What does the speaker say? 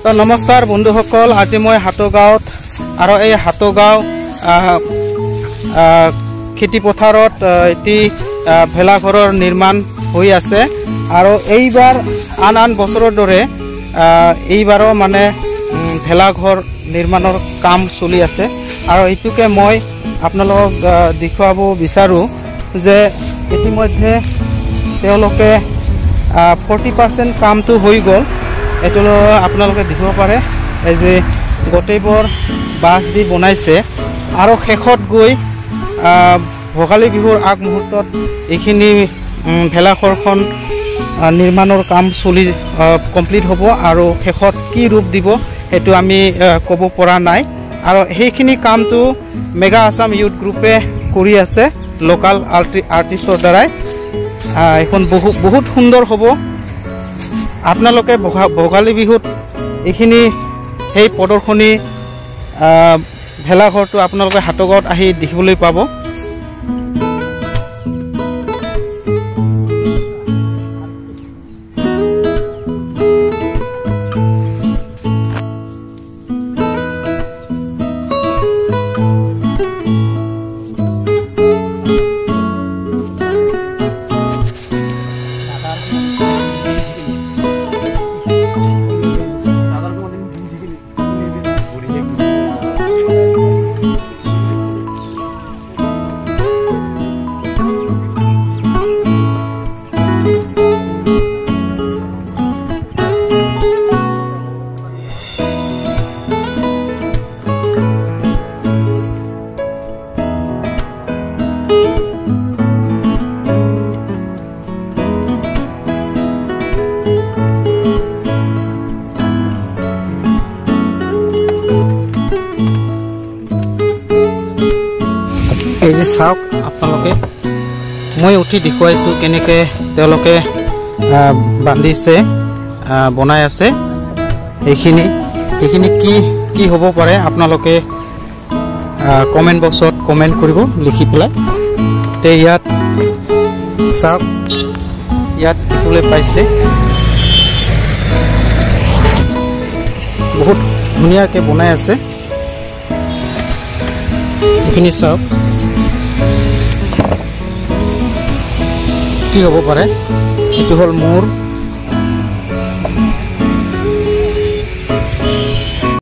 তো নমস্কাৰ বন্ধুসকল, আজি মই হাটগাঁৱত আৰু এই হাটগাঁও খেতি পথাৰত এটি ভেলাঘৰৰ নিৰ্মাণ হৈ আছে আৰু এইবাৰ আন বছৰৰ দৰে এইবাৰো মানে ভেলাঘৰ নিৰ্মাণৰ কাম চলি আছে আৰু এইটোকে মই আপোনালোকক দেখুৱাব বিচাৰোঁ যে ইতিমধ্যে তেওঁলোকে 40% কামটো হৈ গ'ল। এইটো আপোনালোকে দেখিব পাৰে, এই যে গোটেইবোৰ বাঁহ দি বনাইছে আৰু শেষত গৈ ভোগালী বিহুৰ আগমুহূৰ্তত এইখিনি ভেলাঘৰখন নিৰ্মাণৰ কাম চলি কমপ্লিট হ'ব আৰু শেষত কি ৰূপ দিব সেইটো আমি ক'ব পৰা নাই। আৰু সেইখিনি কামটো মেগা আছাম ইউথ গ্ৰুপে কৰি আছে লোকাল আৰ্টিষ্টৰ দ্বাৰাই। এখন বহুত সুন্দৰ হ'ব। আপোনালোকে ভোগালী বিহুত এইখিনি সেই প্ৰদৰ্শনী ভেলাঘৰটো আপোনালোকে হাটগাঁৱত আহি দেখিবলৈ পাব। এই যে চাওক আপোনালোকে, মই উঠি দেখুৱাইছোঁ কেনেকৈ তেওঁলোকে বান্ধিছে, বনাই আছে। এইখিনি কি হ'ব পাৰে আপোনালোকে কমেণ্ট বক্সত কমেণ্ট কৰিব লিখি পেলাই। তে ইয়াত চাওক, ইয়াত দেখিবলৈ পাইছে বহুত ধুনীয়াকৈ বনাই আছে। এইখিনি চাওক কি হ'ব পাৰে। এইটো হ'ল মূৰ।